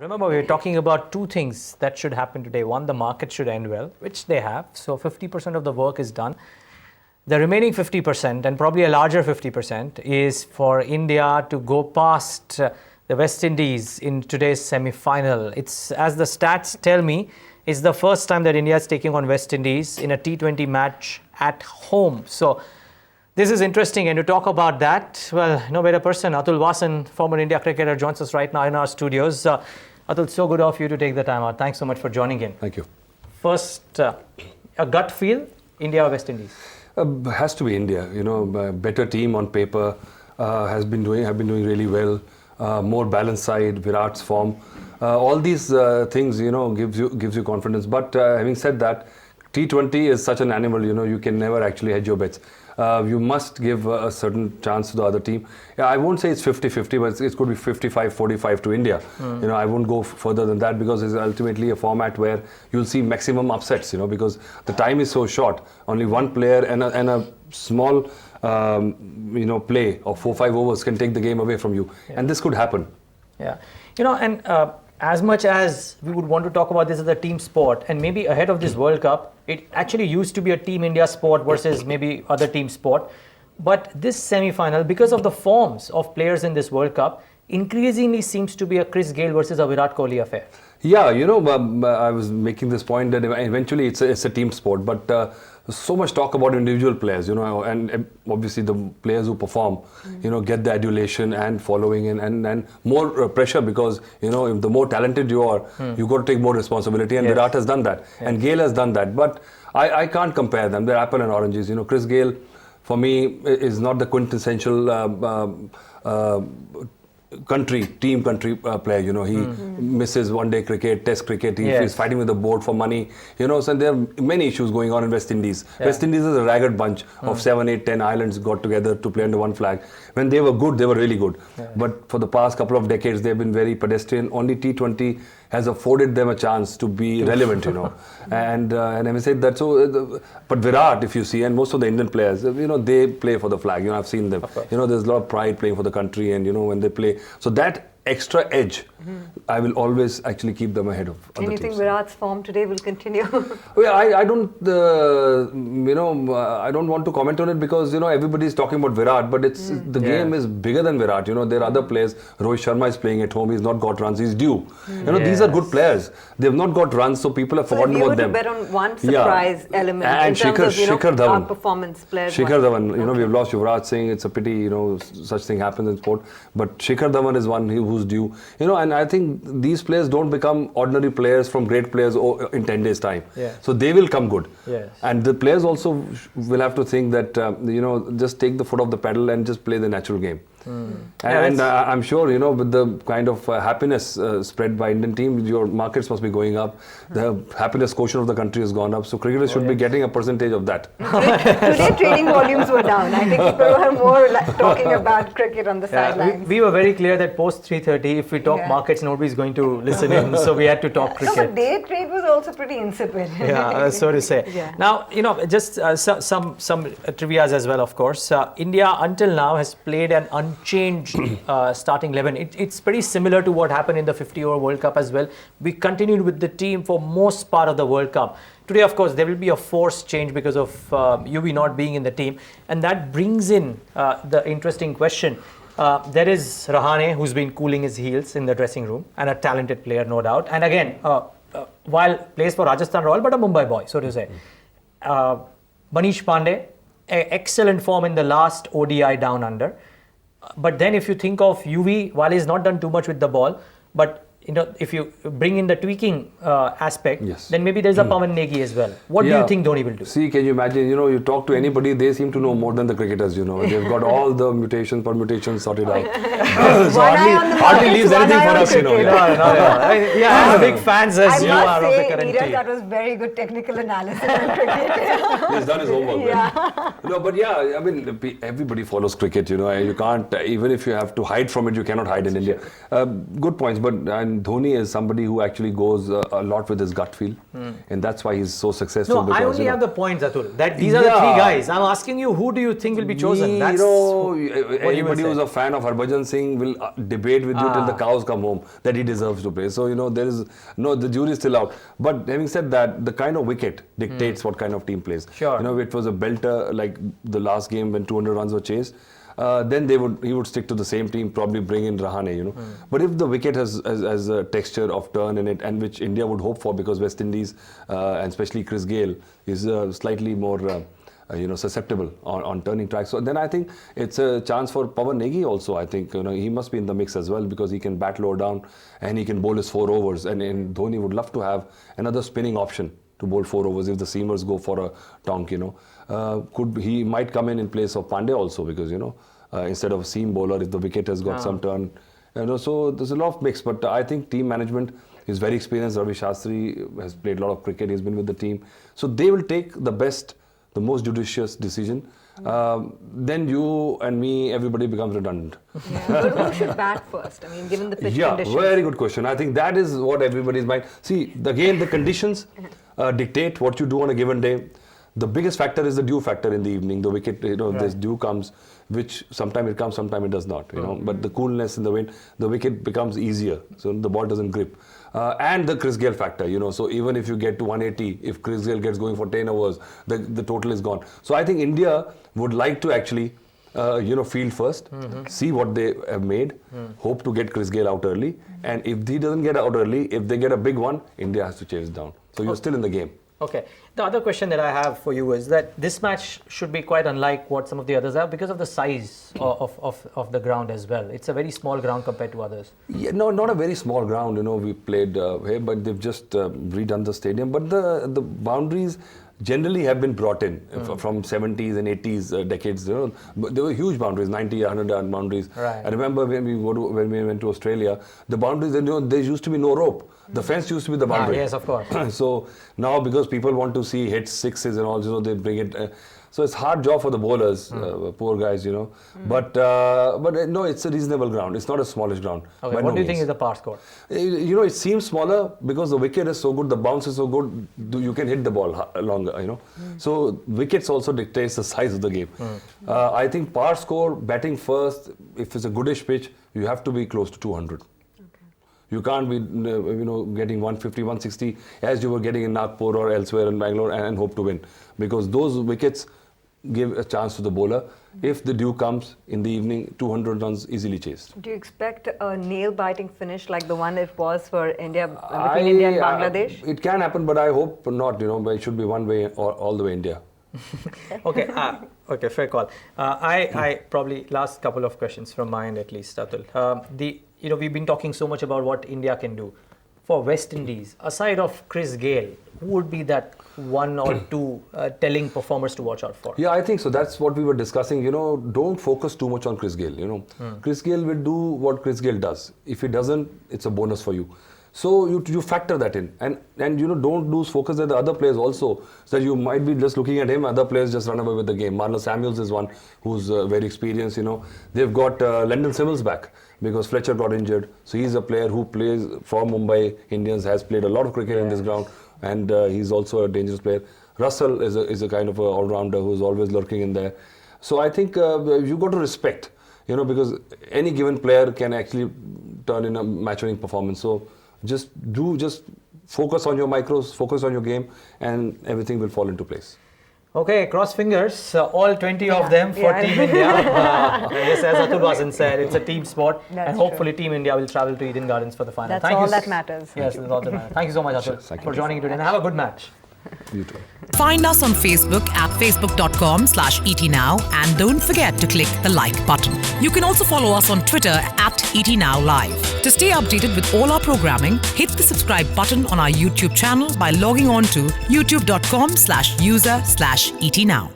Remember, we were talking about two things that should happen today. One, the market should end well, which they have. So 50% of the work is done. The remaining 50%, and probably a larger 50%, is for India to go past the West Indies in today's semi-final. It's, as the stats tell me, it's the first time that India is taking on West Indies in a T20 match at home. So this is interesting, and to talk about that, well, no better person. Atul Vasan, former India cricketer, joins us right now in our studios. Atul, so good of you to take the time out. Thanks so much for joining in. Thank you. First, a gut feel, India or West Indies? Has to be India. You know, better team on paper, have been doing really well. More balanced side, Virat's form. All these things, you know, gives you confidence. But having said that, T20 is such an animal. You know, you can never actually hedge your bets. You must give a certain chance to the other team. Yeah, I won't say it's 50-50, but it could be 55-45 to India. You know, I won't go further than that because it's ultimately a format where you'll see maximum upsets, you know, because the time is so short. Only one player and a small, you know, play of 4-5 overs can take the game away from you. Yeah. And this could happen. Yeah. You know, and as much as we would want to talk about this as a team sport, and maybe ahead of this World Cup, it actually used to be a Team India sport versus maybe other team sport. But this semi-final, because of the forms of players in this World Cup, increasingly seems to be a Chris Gayle versus a Virat Kohli affair. Yeah, you know, I was making this point that eventually it's a team sport, but so much talk about individual players, you know, and obviously the players who perform, you know, get the adulation and following and more pressure because, you know, the more talented you are, you got to take more responsibility, and Virat has done that, and Gayle has done that. But I can't compare them. They're apple and oranges. You know, Chris Gayle, for me, is not the quintessential team country player. You know, he misses one-day cricket, test cricket. He's fighting with the board for money. You know, so there are many issues going on in West Indies. Yeah. West Indies is a ragged bunch of 7, 8, 10 islands got together to play under one flag. When they were good, they were really good. Yeah. But for the past couple of decades, they've been very pedestrian. Only T20 has afforded them a chance to be relevant, you know. And I said that. So, but Virat, if you see, and most of the Indian players, you know, they play for the flag. You know, I've seen them. You know, there's a lot of pride playing for the country, and you know, when they play, so that extra edge, I will always actually keep them ahead of other teams. And you think Virat's form today will continue? Well, I don't, you know, I don't want to comment on it because, you know, everybody's talking about Virat, but it's the game is bigger than Virat. You know, there are other players. Rohit Sharma is playing at home. He's not got runs. He's due. You know, these are good players. They've not got runs, so people have forgotten about them. So if you were to bet on one surprise element and in terms of, you know, Dhawan. our performance players. Shikhar Dhawan, you know, we've lost Yuvraj Singh. It's a pity, you know, such thing happens in sport. But Shikhar Dhawan is one who's due. You know, and I think these players don't become ordinary players from great players in 10 days' time. Yeah. So they will come good. Yes. And the players also will have to think that, you know, just take the foot off the pedal and just play the natural game. And I'm sure, you know, with the kind of happiness spread by Indian team, your markets must be going up. The happiness quotient of the country has gone up. So cricketers should be getting a percentage of that. Today trading volumes were down. I think people were more talking about cricket on the sidelines. We were very clear that post 3:30, if we talk markets, nobody's going to listen in. So we had to talk cricket. No, but day trade was also pretty insipid. Yeah, so to say. Yeah. Now, you know, just some trivias as well, of course. India until now has played an unchanged starting 11. It's pretty similar to what happened in the 50-over World Cup as well. We continued with the team for most part of the World Cup. Today, of course, there will be a forced change because of UV not being in the team. And that brings in the interesting question. There is Rahane, who's been cooling his heels in the dressing room, and a talented player, no doubt. And again, while plays for Rajasthan Royal, but a Mumbai boy, so to say. Manish Pandey, excellent form in the last ODI down under. But then if you think of UV, while he's not done too much with the ball, but you know, if you bring in the tweaking aspect, then maybe there's a Pawan Negi as well. What do you think Dhoni will do? See, can you imagine, you know, you talk to anybody, they seem to know more than the cricketers, you know. They've got all the mutations, permutations sorted out. So hardly leaves anything for us, you know. I'm big fans as you are of the current team. That was very good technical analysis on cricket. He's done his homework. No, but I mean, everybody follows cricket, you know. You can't, even if you have to hide from it, you cannot hide in India. Good points, but and Dhoni is somebody who actually goes a lot with his gut feel, and that's why he's so successful. No, I only have the points, Atul. That these are the three guys. I'm asking you, who do you think will be chosen? That's anybody who's a fan of Harbhajan Singh will debate with you till the cows come home that he deserves to play. So the jury is still out. But having said that, the kind of wicket dictates what kind of team plays. Sure. It was a belter like the last game when 200 runs were chased. Then he would stick to the same team, probably bring in Rahane, But if the wicket has a texture of turn in it, and which India would hope for, because West Indies and especially Chris Gayle is slightly more susceptible on turning tracks. So then I think it's a chance for Pawan Negi also. I think he must be in the mix as well, because he can bat lower down and he can bowl his 4 overs. And Dhoni would love to have another spinning option to bowl 4 overs if the seamers go for a tonk. He might come in place of Pandey also, because instead of a seam bowler, if the wicket has got some turn, so there's a lot of mix. But I think team management is very experienced. Ravi Shastri has played a lot of cricket. He's been with the team, so they will take the most judicious decision. Then you and me, everybody becomes redundant. Yeah, but who should bat first? I mean, given the pitch conditions. Very good question. I think that is what everybody's mind. See, again, the conditions dictate what you do on a given day. The biggest factor is the dew factor in the evening. The wicket, this dew comes, which sometimes it comes, sometimes it does not. But the coolness in the wind, the wicket becomes easier, so the ball doesn't grip. And the Chris Gayle factor, so even if you get to 180, if Chris Gayle gets going for 10 overs, the total is gone. So I think India would like to actually, field first, see what they have made, hope to get Chris Gayle out early, and if he doesn't get out early, if they get a big one, India has to chase down. So you're still in the game. Okay. The other question that I have for you is that this match should be quite unlike what some of the others are because of the size of the ground as well. It's a very small ground compared to others. Yeah, no, not a very small ground. We played here, but they've just redone the stadium. But the boundaries generally have been brought in from 70s and 80s decades. There were huge boundaries, 90, 100 boundaries. Right. I remember when we went to Australia, the boundaries, there used to be no rope. The fence used to be the boundary. Yes, of course. So now, because people want to see hits, sixes and all, they bring it. So it's hard job for the bowlers, poor guys, But no, it's a reasonable ground. It's not a smallish ground. Okay. What do you think is the par score? It seems smaller because the wicket is so good, the bounce is so good, you can hit the ball longer, So wickets also dictates the size of the game. I think par score, batting first, if it's a goodish pitch, you have to be close to 200. You can't be, getting 150, 160 as you were getting in Nagpur or elsewhere in Bangalore and hope to win. Because those wickets give a chance to the bowler. If the dew comes in the evening, 200 runs easily chased. Do you expect a nail-biting finish like the one it was for India, between India and Bangladesh? It can happen, but I hope not, but it should be one way or all the way India. Okay, fair call. I probably last couple of questions from my end at least, Atul. We've been talking so much about what India can do. For West Indies, aside of Chris Gayle, who would be that one or two telling performers to watch out for? Yeah, I think so. That's what we were discussing. Don't focus too much on Chris Gayle. Chris Gayle will do what Chris Gayle does. If he doesn't, it's a bonus for you. So you factor that in, and don't lose focus at the other players also. So you might be just looking at him, other players just run away with the game. Marnus Samuels is one who's very experienced. They've got Lyndon Simmons back because Fletcher got injured. So he's a player who plays for Mumbai Indians, has played a lot of cricket in this ground, and he's also a dangerous player. Russell is a kind of all-rounder who's always lurking in there. So I think you got to respect, because any given player can actually turn in a match-winning performance. So just focus on your micros, focus on your game, and everything will fall into place. Okay, cross fingers, all 20 of them for Team India. Yes, as Atul Vasan said, it's a team sport, and hopefully Team India will travel to Eden Gardens for the final. That's all that matters. Yes, that's all that matters. Thank you so much, Atul, for joining today, and have a good match. You too. Find us on Facebook at facebook.com/ETNow, and don't forget to click the like button. You can also follow us on Twitter at ETNowLive. To stay updated with all our programming, hit the subscribe button on our YouTube channel by logging on to youtube.com/user/ETNow.